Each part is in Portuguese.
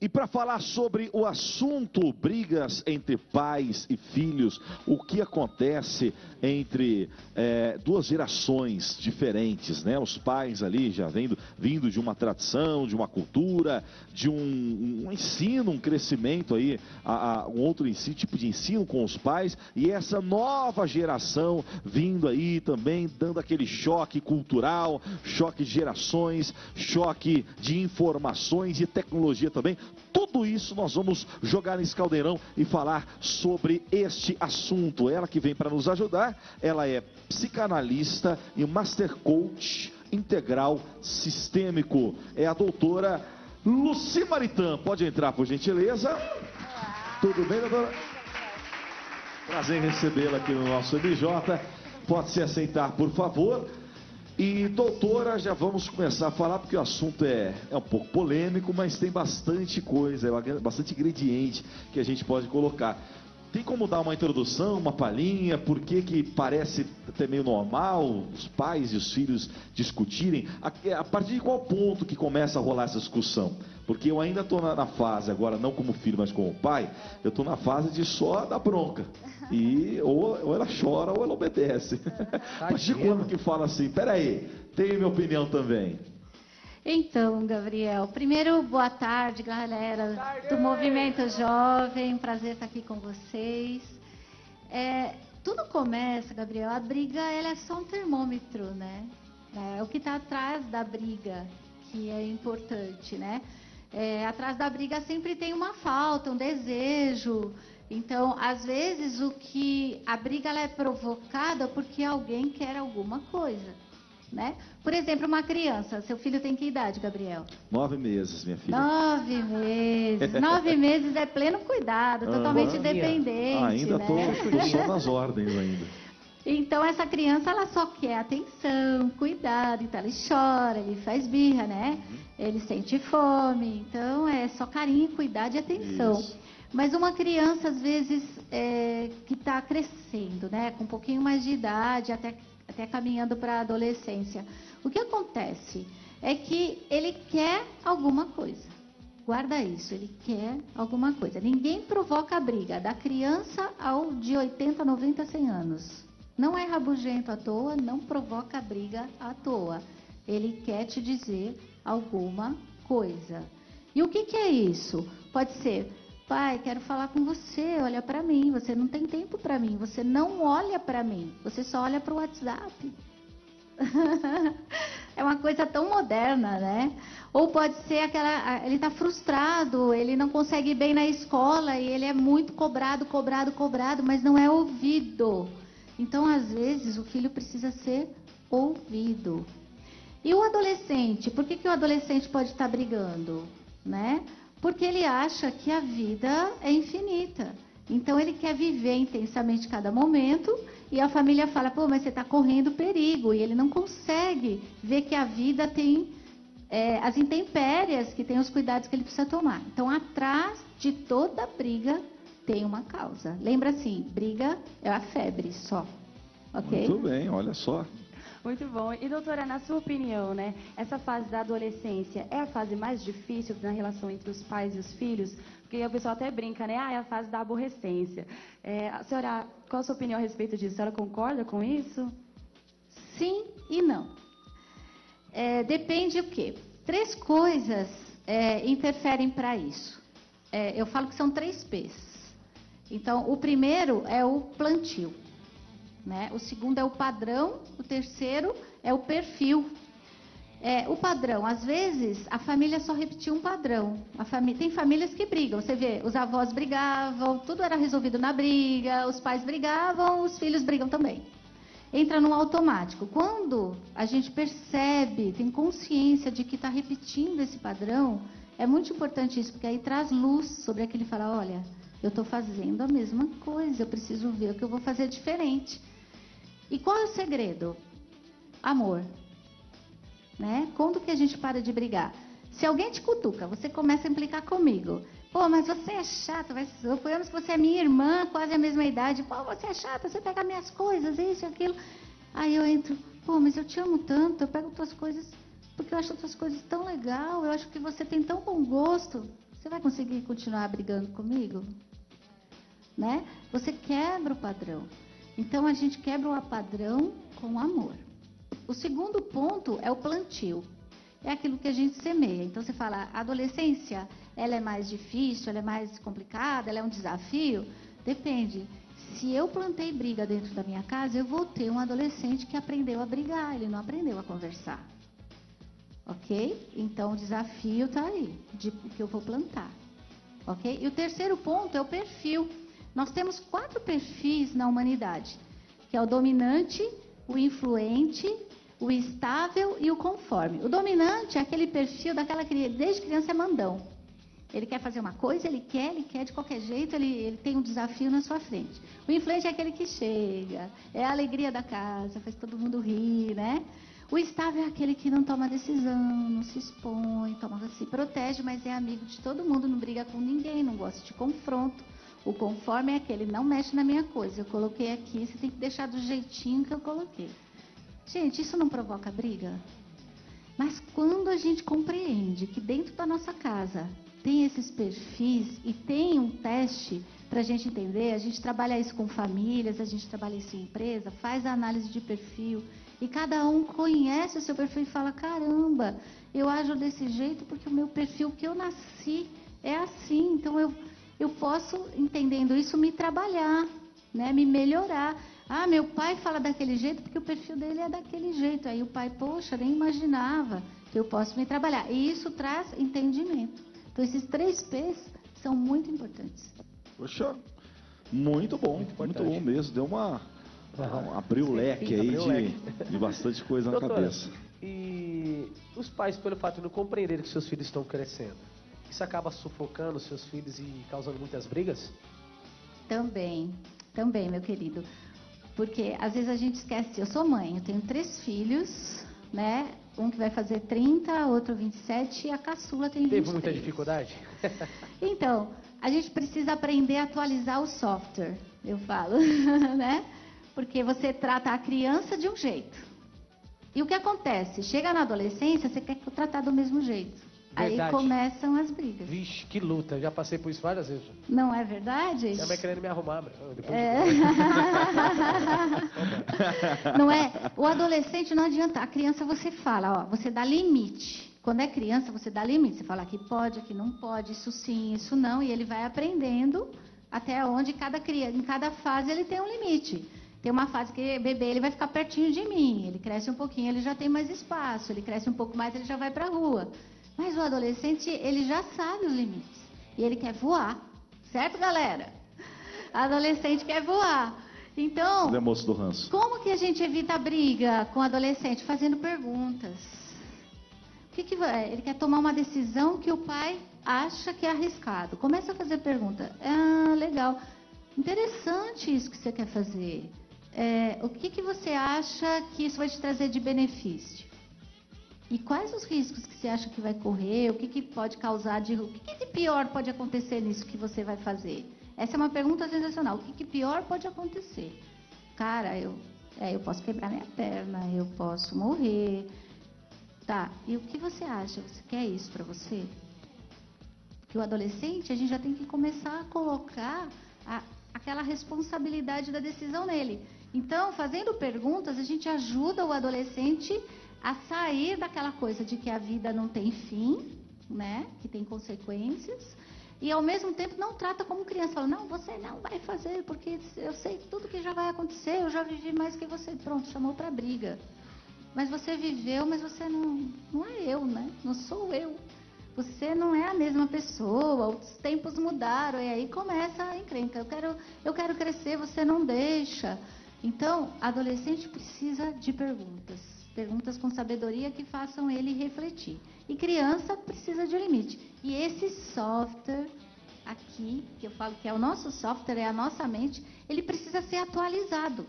E para falar sobre o assunto brigas entre pais e filhos, o que acontece entre duas gerações diferentes, né? Os pais ali já vindo de uma tradição, de uma cultura, de um ensino, um crescimento aí, um outro ensino, tipo de ensino com os pais, e essa nova geração vindo aí também, dando aquele choque cultural, choque de gerações, choque de informações e tecnologia também. Tudo isso nós vamos jogar nesse caldeirão e falar sobre este assunto. Ela que vem para nos ajudar, ela é psicanalista e master coach integral sistêmico. É a doutora Lucy Maritan. Pode entrar, por gentileza. Olá. Tudo bem, doutora? Prazer em recebê-la aqui no nosso MJ. Pode se aceitar, por favor. E doutora, já vamos começar a falar, porque o assunto é um pouco polêmico, mas tem bastante coisa, bastante ingrediente que a gente pode colocar. Tem como dar uma introdução, uma palhinha, por que parece até meio normal os pais e os filhos discutirem? A partir de qual ponto que começa a rolar essa discussão? Porque eu ainda estou na fase, agora não como filho, mas como pai, eu estou na fase de só dar bronca. E ou ela chora ou ela obedece. A partir de quando que fala assim, peraí, tem minha opinião também? Então, Gabriel, primeiro, boa tarde, galera do Movimento Jovem, prazer estar aqui com vocês. Tudo começa, Gabriel, a briga ela é só um termômetro, né? É o que está atrás da briga, que é importante, né? Atrás da briga sempre tem uma falta, um desejo. Então, às vezes, a briga ela é provocada porque alguém quer alguma coisa. Né? Por exemplo, uma criança, seu filho tem que idade, Gabriel? 9 meses, minha filha. 9 meses. 9 meses é pleno cuidado, totalmente dependente. Ainda estou só nas ordens ainda. Então, essa criança, ela só quer atenção, cuidado. Então, ele chora, ele faz birra, né? Ele sente fome. Então, é só carinho, cuidado e atenção. Isso. Mas uma criança, às vezes, que está crescendo, né? Com um pouquinho mais de idade, até caminhando para a adolescência. O que acontece é que ele quer alguma coisa. Guarda isso, ele quer alguma coisa. Ninguém provoca a briga, da criança ao de 80, 90, 100 anos. Não é rabugento à toa, não provoca a briga à toa. Ele quer te dizer alguma coisa. E o que é isso? Pode ser: pai, quero falar com você, olha para mim, você não tem tempo para mim, você não olha para mim, você só olha para o WhatsApp. É uma coisa tão moderna, né? Ou pode ser ele está frustrado, ele não consegue ir bem na escola e ele é muito cobrado, mas não é ouvido. Então, às vezes, o filho precisa ser ouvido. E o adolescente, por que o adolescente pode estar brigando, né? Porque ele acha que a vida é infinita. Então, ele quer viver intensamente cada momento e a família fala, pô, mas você está correndo perigo. E ele não consegue ver que a vida tem as intempéries, que tem os cuidados que ele precisa tomar. Então, atrás de toda briga tem uma causa. Lembra assim, briga é a febre só, ok? Muito bem, olha só. Muito bom. E doutora, na sua opinião, né, essa fase da adolescência é a fase mais difícil na relação entre os pais e os filhos? Porque o pessoal até brinca, né? É a fase da aborrecência. A senhora, qual a sua opinião a respeito disso? A senhora concorda com isso? Sim e não. Depende o quê? 3 coisas interferem para isso. Eu falo que são 3 P's. Então, o primeiro é o plantio. Né? O segundo é o padrão, o terceiro é o perfil. O padrão, às vezes, a família só repetiu um padrão. Tem famílias que brigam, você vê, os avós brigavam, tudo era resolvido na briga, os pais brigavam, os filhos brigam também. Entra no automático. Quando a gente percebe, tem consciência de que está repetindo esse padrão, é muito importante isso, porque aí traz luz sobre aquele e fala, olha, eu estou fazendo a mesma coisa, eu preciso ver o que eu vou fazer diferente. E qual é o segredo? Amor. Né? Quando que a gente para de brigar? Se alguém te cutuca, você começa a implicar comigo. Pô, mas você é chata, suponhamos que você é minha irmã, quase a mesma idade. Pô, você é chata, você pega minhas coisas, isso e aquilo. Aí eu entro, pô, mas eu te amo tanto, eu pego tuas coisas, porque eu acho tuas coisas tão legal, eu acho que você tem tão bom gosto. Você vai conseguir continuar brigando comigo? Né? Você quebra o padrão. Então, a gente quebra o padrão com amor. O segundo ponto é o plantio. É aquilo que a gente semeia. Então, você fala, a adolescência, ela é mais difícil, ela é mais complicada, ela é um desafio? Depende. Se eu plantei briga dentro da minha casa, eu vou ter um adolescente que aprendeu a brigar, ele não aprendeu a conversar. Ok? Então, o desafio está aí, de que eu vou plantar. Ok? E o terceiro ponto é o perfil. Nós temos 4 perfis na humanidade, que é o dominante, o influente, o estável e o conforme. O dominante é aquele perfil daquela criança, desde criança é mandão. Ele quer fazer uma coisa, ele quer de qualquer jeito, ele tem um desafio na sua frente. O influente é aquele que chega, é a alegria da casa, faz todo mundo rir, né? O estável é aquele que não toma decisão, não se expõe, se protege, mas é amigo de todo mundo, não briga com ninguém, não gosta de confronto. O conforme é aquele, não mexe na minha coisa, eu coloquei aqui, você tem que deixar do jeitinho que eu coloquei. Gente, isso não provoca briga? Mas quando a gente compreende que dentro da nossa casa tem esses perfis e tem um teste para a gente entender, a gente trabalha isso com famílias, a gente trabalha isso em empresa, faz a análise de perfil e cada um conhece o seu perfil e fala, caramba, eu ajo desse jeito porque o meu perfil que eu nasci é assim, então eu posso, entendendo isso, me trabalhar, né, me melhorar. Ah, meu pai fala daquele jeito porque o perfil dele é daquele jeito. Aí o pai, poxa, nem imaginava que eu posso me trabalhar. E isso traz entendimento. Então, esses 3 P's são muito importantes. Poxa, muito bom mesmo. Deu abriu o leque aí de bastante coisa na cabeça. E os pais, pelo fato de não compreenderem que seus filhos estão crescendo, isso acaba sufocando seus filhos e causando muitas brigas? Também, meu querido. Porque às vezes a gente esquece, eu sou mãe, eu tenho 3 filhos, né? Um que vai fazer 30, outro 27 e a caçula tem 23. Teve muita dificuldade? Então, a gente precisa aprender a atualizar o software, eu falo, né? Porque você trata a criança de um jeito. E o que acontece? Chega na adolescência, você quer tratar do mesmo jeito. Verdade. Aí começam as brigas. Vixe, que luta. Já passei por isso várias vezes. Não é verdade? Minha mãe querendo me arrumar. Não é? O adolescente não adianta. A criança você fala, ó, você dá limite. Quando é criança, você dá limite. Você fala aqui pode, aqui não pode, isso sim, isso não. E ele vai aprendendo até onde em cada fase ele tem um limite. Tem uma fase que bebê ele vai ficar pertinho de mim. Ele cresce um pouquinho, ele já tem mais espaço. Ele cresce um pouco mais, ele já vai para a rua. Mas o adolescente, ele já sabe os limites. E ele quer voar. Certo, galera? Adolescente quer voar. Então, moço do ranço. Como que a gente evita a briga com o adolescente? Fazendo perguntas. Ele quer tomar uma decisão que o pai acha que é arriscado. Começa a fazer pergunta. Ah, legal. Interessante isso que você quer fazer. O que você acha que isso vai te trazer de benefício? E quais os riscos que você acha que vai correr? O que pode causar o que de pior pode acontecer nisso que você vai fazer? Essa é uma pergunta sensacional. O que pior pode acontecer? Cara, eu posso quebrar minha perna, eu posso morrer. Tá, e o que você acha? Você quer isso para você? Porque o adolescente, a gente já tem que começar a colocar aquela responsabilidade da decisão nele. Então, fazendo perguntas, a gente ajuda o adolescente a sair daquela coisa de que a vida não tem fim, né? Que tem consequências. E, ao mesmo tempo, não trata como criança. Fala, não, você não vai fazer, porque eu sei tudo que já vai acontecer, eu já vivi mais que você. Pronto, chamou para briga. Mas você viveu, mas você não é eu, né? Não sou eu. Você não é a mesma pessoa, os tempos mudaram, e aí começa a encrenca. Eu quero crescer, você não deixa. Então, adolescente precisa de perguntas. Perguntas com sabedoria que façam ele refletir. E criança precisa de limite. E esse software aqui, que eu falo que é o nosso software, é a nossa mente, ele precisa ser atualizado.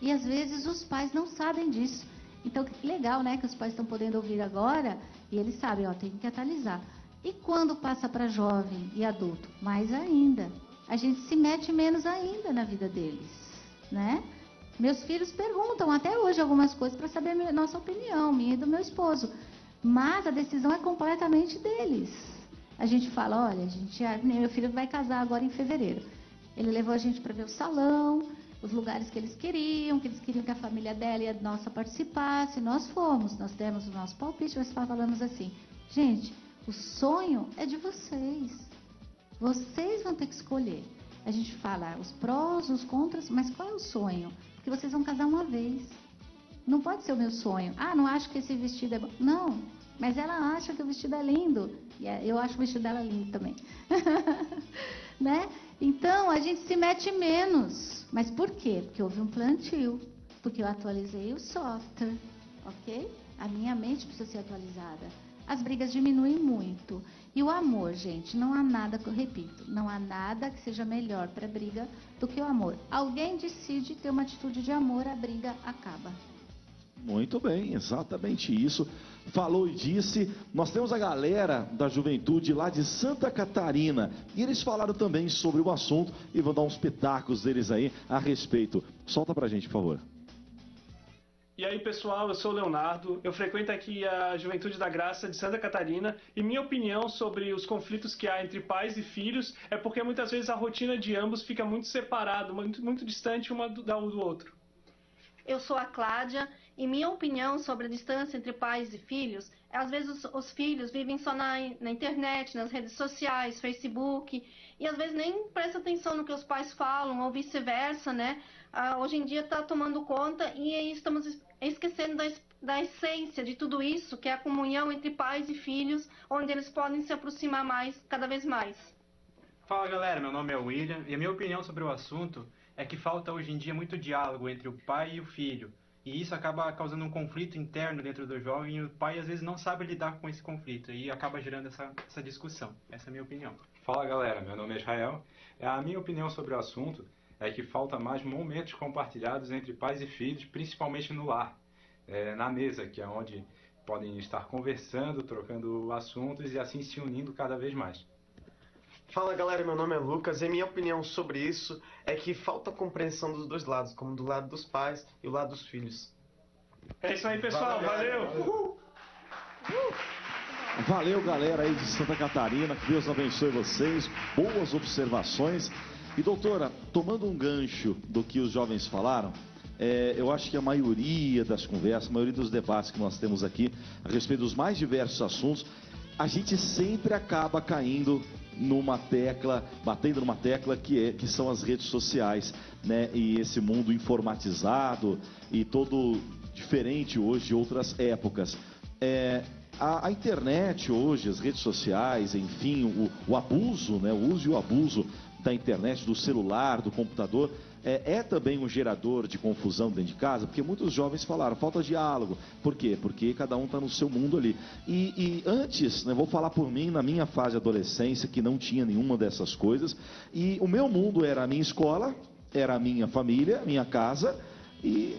E às vezes os pais não sabem disso. Então, que legal, né, que os pais estão podendo ouvir agora, e eles sabem, ó, tem que atualizar. E quando passa para jovem e adulto? Mais ainda. A gente se mete menos ainda na vida deles, né? Meus filhos perguntam até hoje algumas coisas para saber a nossa opinião, minha e do meu esposo. Mas a decisão é completamente deles. A gente fala, olha, meu filho vai casar agora em fevereiro. Ele levou a gente para ver o salão, os lugares que eles queriam que a família dela e a nossa participasse. Nós fomos, nós demos o nosso palpite, nós falamos assim, gente, o sonho é de vocês. Vocês vão ter que escolher. A gente fala os prós, os contras, mas qual é o sonho? Porque vocês vão casar uma vez. Não pode ser o meu sonho. Ah, não acho que esse vestido é bom. Não, mas ela acha que o vestido é lindo. E eu acho o vestido dela lindo também. Né? Então, a gente se mete menos. Mas por quê? Porque houve um plantio. Porque eu atualizei o software. Ok? A minha mente precisa ser atualizada. As brigas diminuem muito. E o amor, gente, não há nada, que eu repito, não há nada que seja melhor para a briga do que o amor. Alguém decide ter uma atitude de amor, a briga acaba. Muito bem, exatamente isso. Falou e disse. Nós temos a galera da juventude lá de Santa Catarina e eles falaram também sobre o assunto e vão dar uns pitacos deles aí a respeito. Solta pra gente, por favor. E aí, pessoal, eu sou o Leonardo, eu frequento aqui a Juventude da Graça de Santa Catarina e minha opinião sobre os conflitos que há entre pais e filhos é porque muitas vezes a rotina de ambos fica muito separada, muito distante uma do outro. Eu sou a Cláudia e minha opinião sobre a distância entre pais e filhos é às vezes os filhos vivem só na internet, nas redes sociais, Facebook e às vezes nem prestam atenção no que os pais falam ou vice-versa, né? Hoje em dia está tomando conta e aí estamos esquecendo da essência de tudo isso, que é a comunhão entre pais e filhos, onde eles podem se aproximar mais, cada vez mais. Fala galera, meu nome é William e a minha opinião sobre o assunto é que falta hoje em dia muito diálogo entre o pai e o filho. E isso acaba causando um conflito interno dentro do jovem e o pai às vezes não sabe lidar com esse conflito e acaba gerando essa discussão. Essa é a minha opinião. Fala galera, meu nome é Israel. A minha opinião sobre o assunto é que falta mais momentos compartilhados entre pais e filhos, principalmente no lar, na mesa, que é onde podem estar conversando, trocando assuntos e assim se unindo cada vez mais. Fala galera, meu nome é Lucas e minha opinião sobre isso é que falta compreensão dos dois lados, como do lado dos pais e o lado dos filhos. É isso aí, pessoal, valeu! Valeu, galera aí de Santa Catarina, que Deus abençoe vocês, boas observações. E doutora, tomando um gancho do que os jovens falaram, eu acho que a maioria das conversas, a maioria dos debates que nós temos aqui a respeito dos mais diversos assuntos, a gente sempre acaba caindo numa tecla, batendo numa tecla que são as redes sociais, né? E esse mundo informatizado e todo diferente hoje de outras épocas. A internet hoje, as redes sociais, enfim, o abuso, né? O uso e o abuso da internet, do celular, do computador, é também um gerador de confusão dentro de casa, porque muitos jovens falaram, falta diálogo. Por quê? Porque cada um está no seu mundo ali. E antes, né, vou falar por mim, na minha fase de adolescência, que não tinha nenhuma dessas coisas, e o meu mundo era a minha escola, era a minha família, minha casa, e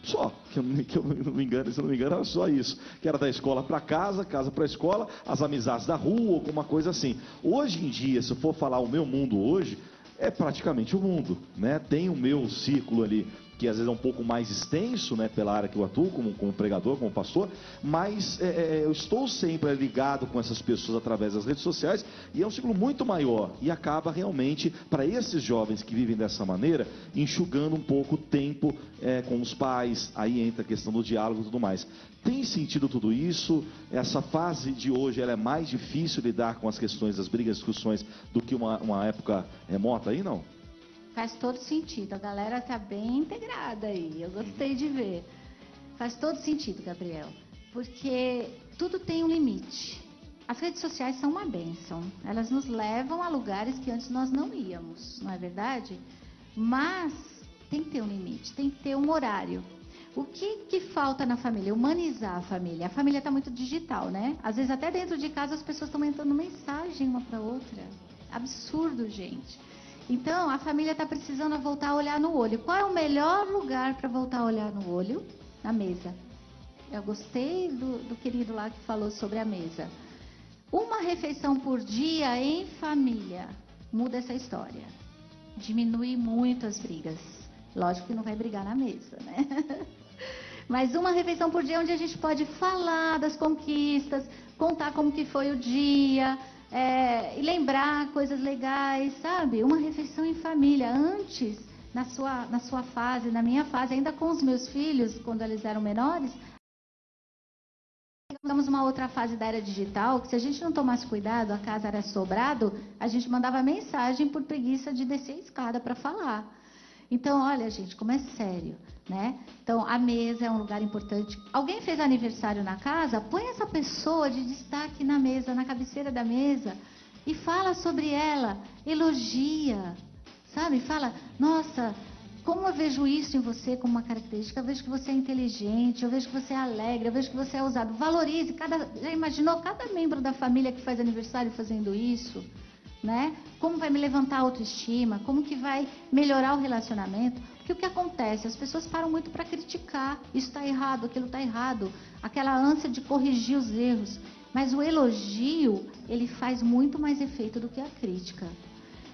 só, que eu não me engano, se eu não me engano, era só isso, que era da escola para casa, casa para escola, as amizades da rua, alguma coisa assim. Hoje em dia, se eu for falar o meu mundo hoje, é praticamente o mundo, né? Tem o meu círculo ali, que às vezes é um pouco mais extenso, né, pela área que eu atuo, como pregador, como pastor, mas eu estou sempre ligado com essas pessoas através das redes sociais, e é um ciclo muito maior, e acaba realmente, para esses jovens que vivem dessa maneira, enxugando um pouco o tempo com os pais, aí entra a questão do diálogo e tudo mais. Tem sentido tudo isso? Essa fase de hoje, ela é mais difícil lidar com as questões das brigas, discussões, do que uma época remota aí, não? Faz todo sentido, a galera está bem integrada aí, eu gostei de ver. Faz todo sentido, Gabriel, porque tudo tem um limite. As redes sociais são uma bênção, elas nos levam a lugares que antes nós não íamos, não é verdade? Mas tem que ter um limite, tem que ter um horário. O que falta na família? Humanizar a família. A família está muito digital, né? Às vezes até dentro de casa as pessoas estão mandando mensagem uma para outra. Absurdo, gente. Então, a família está precisando voltar a olhar no olho. Qual é o melhor lugar para voltar a olhar no olho? Na mesa. Eu gostei do querido lá que falou sobre a mesa. Uma refeição por dia em família muda essa história. Diminui muito as brigas. Lógico que não vai brigar na mesa, né? Mas uma refeição por dia onde a gente pode falar das conquistas, contar como que foi o dia, e lembrar coisas legais, sabe? Uma refeição em família. Antes, na sua fase, na minha fase, ainda com os meus filhos, quando eles eram menores, chegamos uma outra fase da era digital, que se a gente não tomasse cuidado, a casa era sobrado, a gente mandava mensagem por preguiça de descer a escada para falar. Então, olha, gente, como é sério, né? Então, a mesa é um lugar importante. Alguém fez aniversário na casa? Põe essa pessoa de destaque na mesa, na cabeceira da mesa, e fala sobre ela, elogia, sabe? Fala, nossa, como eu vejo isso em você como uma característica, eu vejo que você é inteligente, eu vejo que você é alegre, eu vejo que você é ousado. Valorize, já imaginou cada membro da família que faz aniversário fazendo isso? Né? Como vai me levantar a autoestima, como que vai melhorar o relacionamento, porque o que acontece? As pessoas param muito para criticar, isso está errado, aquilo está errado, aquela ânsia de corrigir os erros, mas o elogio, ele faz muito mais efeito do que a crítica.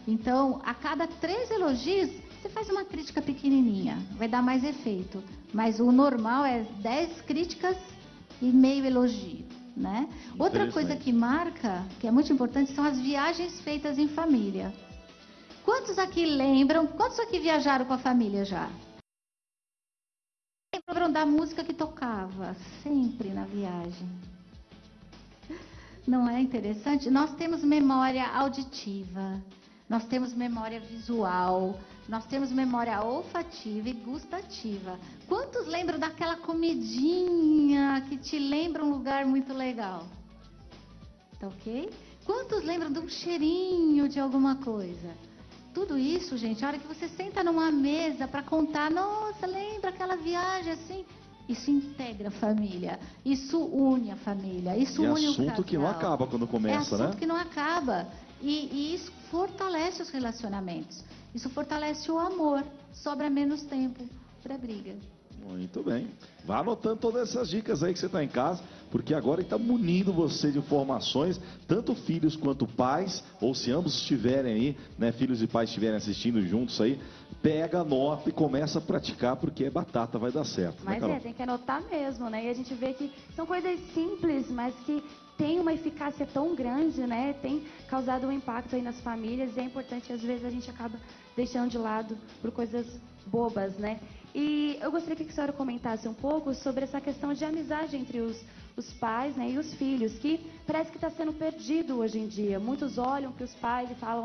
Então, a cada 3 elogios, você faz uma crítica pequenininha, vai dar mais efeito, mas o normal é 10 críticas e meio elogio. Né? Outra coisa que marca, que é muito importante, são as viagens feitas em família. Quantos aqui lembram? Quantos aqui viajaram com a família já? Lembram da música que tocava sempre na viagem? Não é interessante? Nós temos memória auditiva, nós temos memória visual, nós temos memória olfativa e gustativa. Quantos lembram daquela comidinha que te lembra um lugar muito legal? Tá ok? Quantos lembram de um cheirinho de alguma coisa? Tudo isso, gente, a hora que você senta numa mesa para contar, nossa, lembra aquela viagem assim? Isso integra a família, isso une a família, isso une o casal. É assunto que não acaba quando começa, né? É assunto que não acaba. E isso fortalece os relacionamentos. Isso fortalece o amor. Sobra menos tempo para briga. Muito bem. Vá anotando todas essas dicas aí que você está em casa, porque agora está munindo você de informações, tanto filhos quanto pais, ou se ambos estiverem aí, né, filhos e pais estiverem assistindo juntos aí, pega, anota e começa a praticar, porque é batata, vai dar certo. Mas né, tem que anotar mesmo, né? E a gente vê que são coisas simples, mas que tem uma eficácia tão grande, né? Tem causado um impacto aí nas famílias, e é importante, às vezes a gente acaba deixando de lado por coisas bobas, né? E eu gostaria que a senhora comentasse um pouco sobre essa questão de amizade entre os pais, né, e os filhos, que parece que está sendo perdido hoje em dia. Muitos olham para os pais e falam,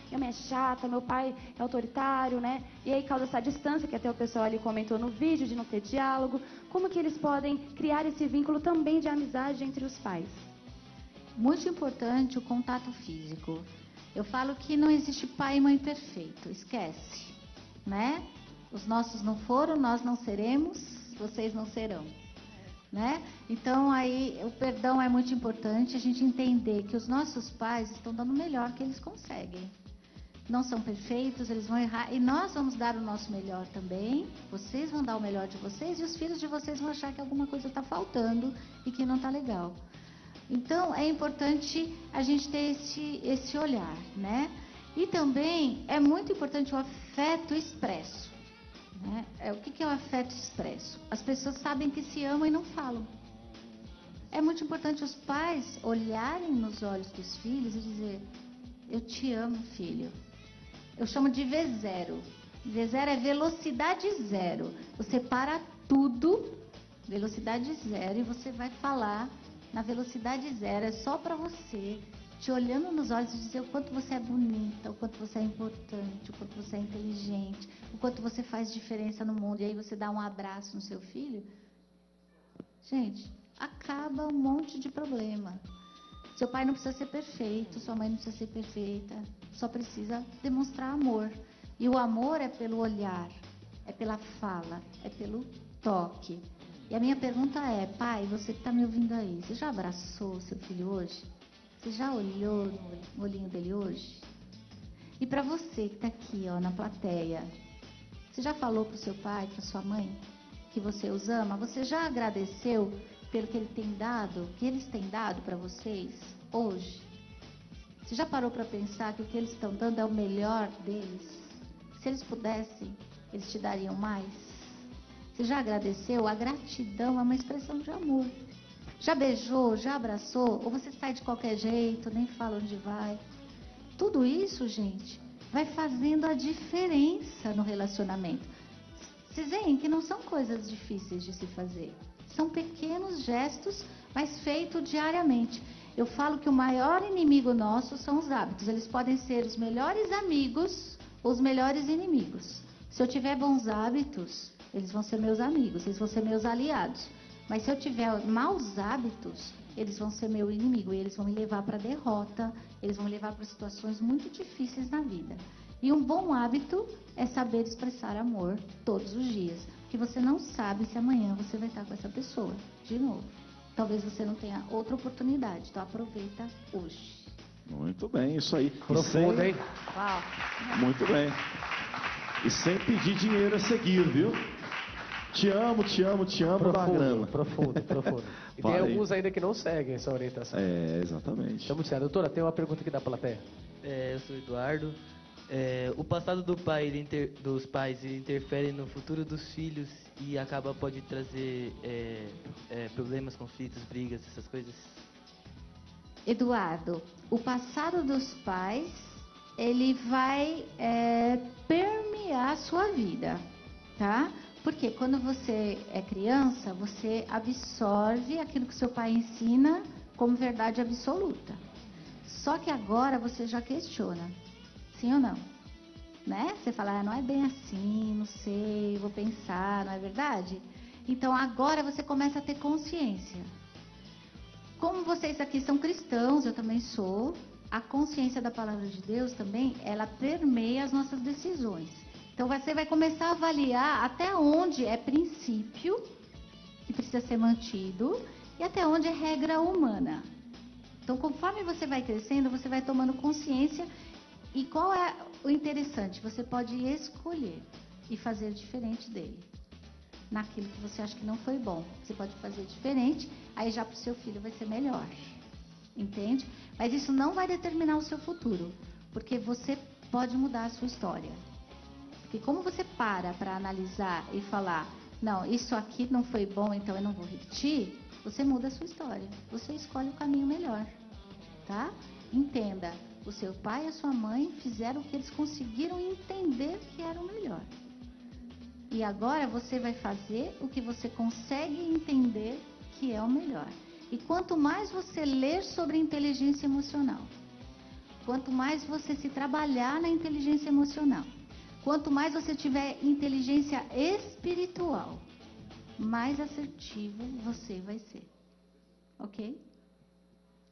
minha mãe é chata, meu pai é autoritário, né? E aí causa essa distância, que até o pessoal ali comentou no vídeo, de não ter diálogo. Como que eles podem criar esse vínculo também de amizade entre os pais? Muito importante o contato físico. Eu falo que não existe pai e mãe perfeito, esquece, né? Os nossos não foram, nós não seremos, vocês não serão, né? Então aí o perdão é muito importante, a gente entender que os nossos pais estão dando o melhor que eles conseguem. Não são perfeitos, eles vão errar e nós vamos dar o nosso melhor também. Vocês vão dar o melhor de vocês e os filhos de vocês vão achar que alguma coisa está faltando e que não está legal. Então é importante a gente ter esse olhar, né? E também é muito importante o afeto expresso. Né? O que é o afeto expresso? As pessoas sabem que se amam e não falam. É muito importante os pais olharem nos olhos dos filhos e dizer, eu te amo, filho. Eu chamo de V0. V0 é velocidade zero. Você para tudo, velocidade zero, e você vai falar na velocidade zero. É só para você, te olhando nos olhos e dizer o quanto você é bonita, o quanto você é importante, o quanto você é inteligente, o quanto você faz diferença no mundo. E aí você dá um abraço no seu filho. Gente, acaba um monte de problema. Seu pai não precisa ser perfeito, sua mãe não precisa ser perfeita, só precisa demonstrar amor. E o amor é pelo olhar, é pela fala, é pelo toque. E a minha pergunta é, pai, você que está me ouvindo aí, você já abraçou seu filho hoje? Você já olhou no olhinho dele hoje? E para você que está aqui, ó, na plateia, você já falou para o seu pai, para sua mãe, que você os ama? Você já agradeceu pelo que eles têm dado para vocês hoje? Você já parou para pensar que o que eles estão dando é o melhor deles? Se eles pudessem, eles te dariam mais? Você já agradeceu? A gratidão é uma expressão de amor. Já beijou, já abraçou? Ou você sai de qualquer jeito, nem fala onde vai? Tudo isso, gente, vai fazendo a diferença no relacionamento. Vocês veem que não são coisas difíceis de se fazer. São pequenos gestos, mas feitos diariamente. Eu falo que o maior inimigo nosso são os hábitos. Eles podem ser os melhores amigos ou os melhores inimigos. Se eu tiver bons hábitos, eles vão ser meus amigos, eles vão ser meus aliados. Mas se eu tiver maus hábitos, eles vão ser meu inimigo e eles vão me levar para a derrota, eles vão me levar para situações muito difíceis na vida. E um bom hábito é saber expressar amor todos os dias, porque você não sabe se amanhã você vai estar com essa pessoa de novo. Talvez você não tenha outra oportunidade, então aproveita hoje. Muito bem, isso aí. Profundo, hein? Uau. Muito bem. E sem pedir dinheiro a seguir, viu? Te amo, da grana. Profundo. E tem alguns ainda que não seguem essa orientação. É, exatamente. Então, muito certo. Doutora, tem uma pergunta aqui da plateia. Eu sou Eduardo. O passado dos pais interfere no futuro dos filhos e pode trazer problemas, conflitos, brigas, essas coisas? Eduardo, o passado dos pais, ele vai permear a sua vida, tá? Porque quando você é criança, você absorve aquilo que seu pai ensina como verdade absoluta. Só que agora você já questiona, sim ou não? Né? Você fala, não é bem assim, não sei, vou pensar, não é verdade? Então agora você começa a ter consciência. Como vocês aqui são cristãos, eu também sou, a consciência da palavra de Deus também, ela permeia as nossas decisões. Então você vai começar a avaliar até onde é princípio que precisa ser mantido e até onde é regra humana. Então conforme você vai crescendo, você vai tomando consciência. E qual é o interessante? Você pode escolher e fazer diferente dele. Naquilo que você acha que não foi bom. Você pode fazer diferente, aí já para o seu filho vai ser melhor. Entende? Mas isso não vai determinar o seu futuro. Porque você pode mudar a sua história. Porque como você para analisar e falar, não, isso aqui não foi bom, então eu não vou repetir, você muda a sua história. Você escolhe o caminho melhor. Tá? Entenda. O seu pai e a sua mãe fizeram o que eles conseguiram entender que era o melhor. E agora você vai fazer o que você consegue entender que é o melhor. E quanto mais você ler sobre inteligência emocional, quanto mais você se trabalhar na inteligência emocional, quanto mais você tiver inteligência espiritual, mais assertivo você vai ser. Ok?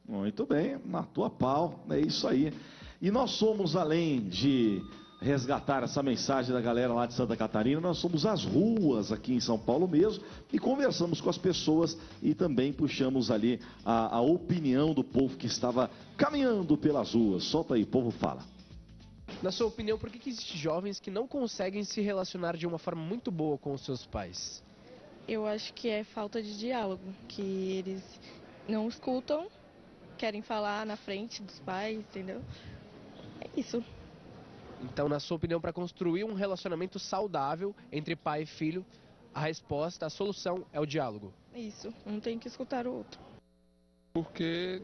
Muito bem, matou a pau, é isso aí. E nós somos, além de resgatar essa mensagem da galera lá de Santa Catarina, nós somos as ruas aqui em São Paulo mesmo e conversamos com as pessoas e também puxamos ali a opinião do povo que estava caminhando pelas ruas. Solta aí, povo, fala. Na sua opinião, por que existem jovens que não conseguem se relacionar de uma forma muito boa com os seus pais? Eu acho que é falta de diálogo, que eles não escutam, querem falar na frente dos pais, entendeu? É isso. Então, na sua opinião, para construir um relacionamento saudável entre pai e filho, a resposta, a solução é o diálogo. Isso, um tem que escutar o outro. Porque,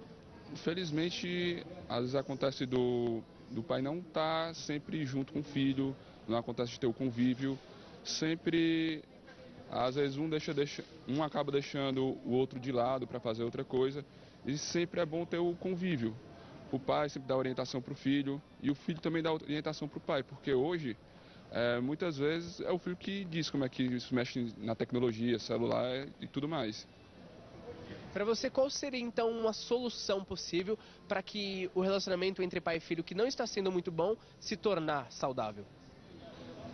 infelizmente, às vezes acontece do pai não estar sempre junto com o filho, não acontece de ter o convívio, sempre, às vezes um acaba deixando o outro de lado para fazer outra coisa, e sempre é bom ter o convívio. O pai sempre dá orientação para o filho e o filho também dá orientação para o pai, porque hoje, muitas vezes, é o filho que diz como é que isso mexe na tecnologia, celular e tudo mais. Para você, qual seria então uma solução possível para que o relacionamento entre pai e filho, que não está sendo muito bom, se tornar saudável?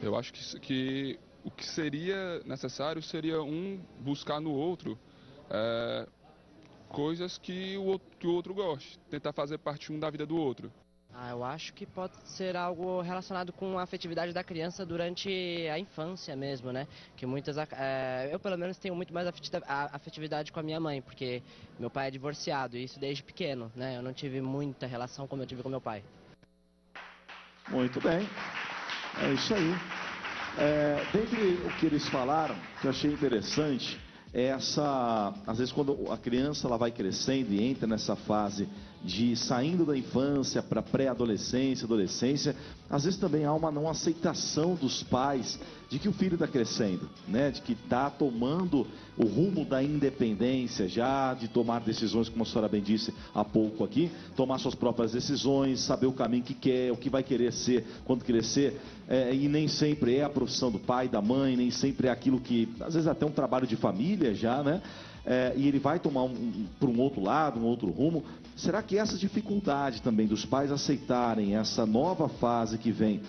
Eu acho que o que seria necessário seria um buscar no outro coisas que o outro goste, tentar fazer parte da vida do outro. Eu acho que pode ser algo relacionado com a afetividade da criança durante a infância mesmo, né? Que muitas... eu, pelo menos, tenho muito mais afetividade com a minha mãe, porque meu pai é divorciado, e isso desde pequeno, né? Eu não tive muita relação como eu tive com meu pai. Muito bem, é isso aí. Dentre o que eles falaram, que eu achei interessante, às vezes quando a criança ela vai crescendo e entra nessa fase de saindo da infância para pré-adolescência, adolescência, às vezes também há uma não aceitação dos pais de que o filho está crescendo, né? De que está tomando o rumo da independência já, de tomar decisões, como a senhora bem disse há pouco aqui, tomar suas próprias decisões, saber o caminho que quer, o que vai querer ser quando crescer, e nem sempre é a profissão do pai, da mãe, nem sempre é aquilo que, às vezes até um trabalho de família já, né? E ele vai tomar para um outro lado, um outro rumo. Será que essa dificuldade também dos pais aceitarem essa nova fase que vem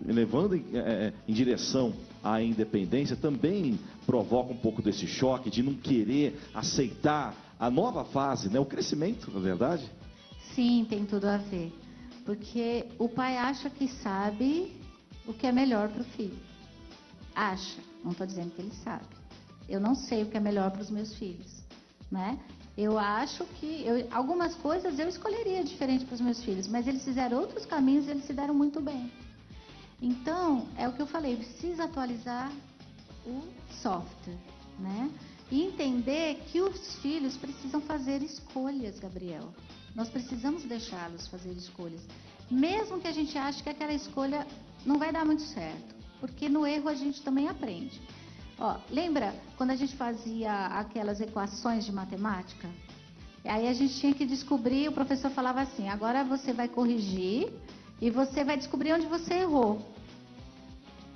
levando em direção à independência também provoca um pouco desse choque de não querer aceitar a nova fase, né? O crescimento, na verdade? Sim, tem tudo a ver. Porque o pai acha que sabe o que é melhor para o filho. Acha, não estou dizendo que ele sabe. Eu não sei o que é melhor para os meus filhos, né? Eu acho que algumas coisas eu escolheria diferente para os meus filhos, mas eles fizeram outros caminhos e eles se deram muito bem. Então, é o que eu falei, precisa atualizar o software, né? E entender que os filhos precisam fazer escolhas, Gabriel. Nós precisamos deixá-los fazer escolhas. Mesmo que a gente ache que aquela escolha não vai dar muito certo, porque no erro a gente também aprende. Ó, lembra quando a gente fazia aquelas equações de matemática? Aí a gente tinha que descobrir, o professor falava assim, agora você vai corrigir e você vai descobrir onde você errou.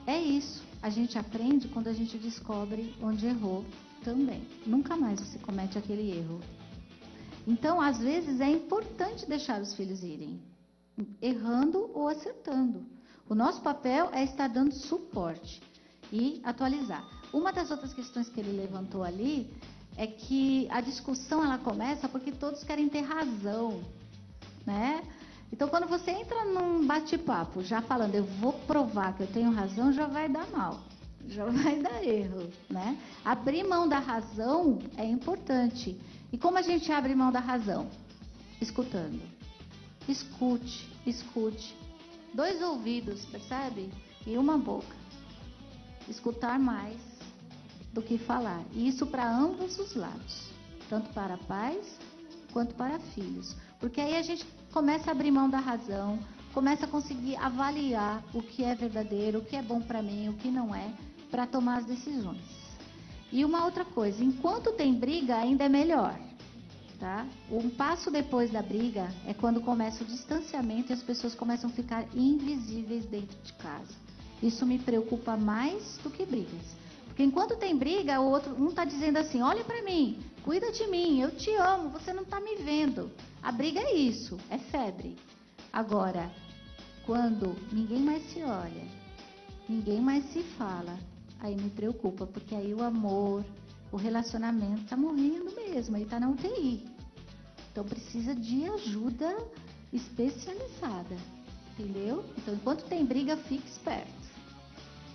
É isso, a gente aprende quando a gente descobre onde errou também. Nunca mais você comete aquele erro. Então, às vezes, é importante deixar os filhos irem, errando ou acertando. O nosso papel é estar dando suporte e atualizar. Uma das outras questões que ele levantou ali é que a discussão ela começa porque todos querem ter razão, né? Então, quando você entra num bate-papo já falando, eu vou provar que eu tenho razão, já vai dar mal, já vai dar erro, né? Abrir mão da razão é importante. E como a gente abre mão da razão? Escutando. Escute, escute. 2 ouvidos, percebe? E uma boca. Escutar mais do que falar. E isso para ambos os lados. Tanto para pais quanto para filhos. Porque aí a gente começa a abrir mão da razão, começa a conseguir avaliar o que é verdadeiro, o que é bom para mim, o que não é, para tomar as decisões. E uma outra coisa, enquanto tem briga, ainda é melhor. Tá? Um passo depois da briga é quando começa o distanciamento e as pessoas começam a ficar invisíveis dentro de casa. Isso me preocupa mais do que brigas. Porque enquanto tem briga, o outro, um está dizendo assim, olha para mim, cuida de mim, eu te amo, você não está me vendo. A briga é isso, é febre. Agora, quando ninguém mais se olha, ninguém mais se fala, aí me preocupa, porque aí o amor, o relacionamento está morrendo mesmo, ele está na UTI. Então precisa de ajuda especializada, entendeu? Então enquanto tem briga, fique esperto.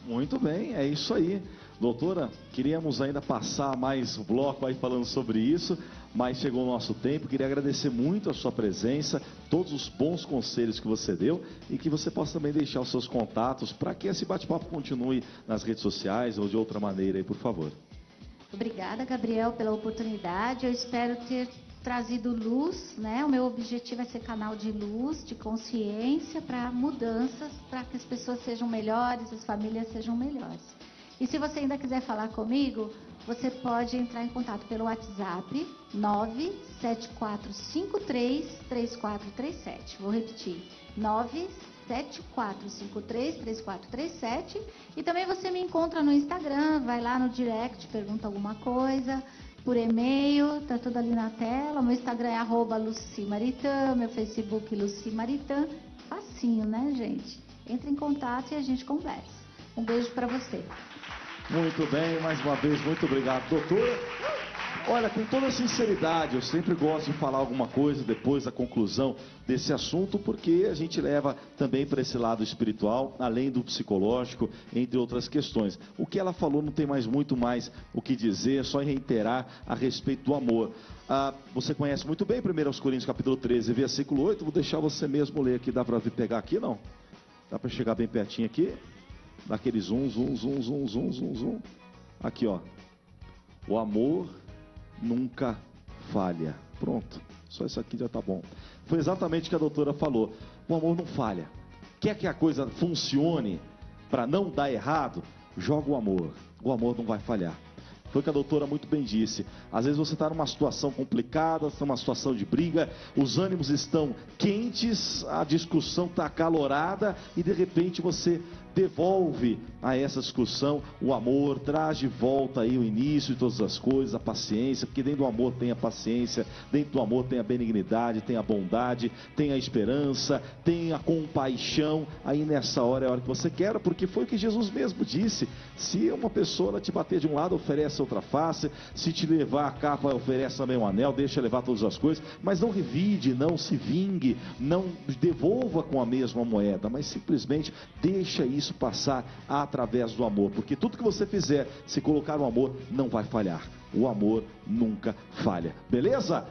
Muito bem, é isso aí. Doutora, queríamos ainda passar mais um bloco aí falando sobre isso, mas chegou o nosso tempo. Queria agradecer muito a sua presença, todos os bons conselhos que você deu e que você possa também deixar os seus contatos para que esse bate-papo continue nas redes sociais ou de outra maneira aí, por favor. Obrigada, Gabriel, pela oportunidade. Eu espero ter trazido luz, né? O meu objetivo é ser canal de luz, de consciência para mudanças, para que as pessoas sejam melhores, as famílias sejam melhores. E se você ainda quiser falar comigo, você pode entrar em contato pelo WhatsApp 974533437. Vou repetir, 974533437. E também você me encontra no Instagram, vai lá no direct, pergunta alguma coisa, por e-mail, tá tudo ali na tela. Meu Instagram é @LuciMaritã, meu Facebook Luci Maritã. Facinho, né, gente? Entre em contato e a gente conversa. Um beijo para você. Muito bem, mais uma vez, muito obrigado, doutora. Olha, com toda sinceridade, eu sempre gosto de falar alguma coisa depois da conclusão desse assunto, porque a gente leva também para esse lado espiritual, além do psicológico, entre outras questões. O que ela falou não tem muito mais o que dizer, é só reiterar a respeito do amor. Você conhece muito bem 1 Coríntios capítulo 13, versículo 8, vou deixar você mesmo ler aqui, dá para pegar aqui, não? Dá para chegar bem pertinho aqui? Daquele zoom. Aqui, ó. O amor nunca falha. Pronto, só isso aqui já tá bom. Foi exatamente o que a doutora falou. O amor não falha. Quer que a coisa funcione para não dar errado? Joga o amor. O amor não vai falhar. Foi o que a doutora muito bem disse. Às vezes você está numa situação complicada, está numa situação de briga, os ânimos estão quentes, a discussão está acalorada e de repente você devolve a essa discussão o amor, traz de volta aí o início de todas as coisas, a paciência, porque dentro do amor tem a paciência, dentro do amor tem a benignidade, tem a bondade, tem a esperança, tem a compaixão. Aí nessa hora é a hora que você quer, porque foi o que Jesus mesmo disse: se uma pessoa te bater de um lado, oferece outra face, se te levar a capa, oferece também um anel, deixa levar todas as coisas, mas não revide, não se vingue, não devolva com a mesma moeda, mas simplesmente deixa isso passar através do amor, porque tudo que você fizer, se colocar o amor, não vai falhar. O amor nunca falha. Beleza?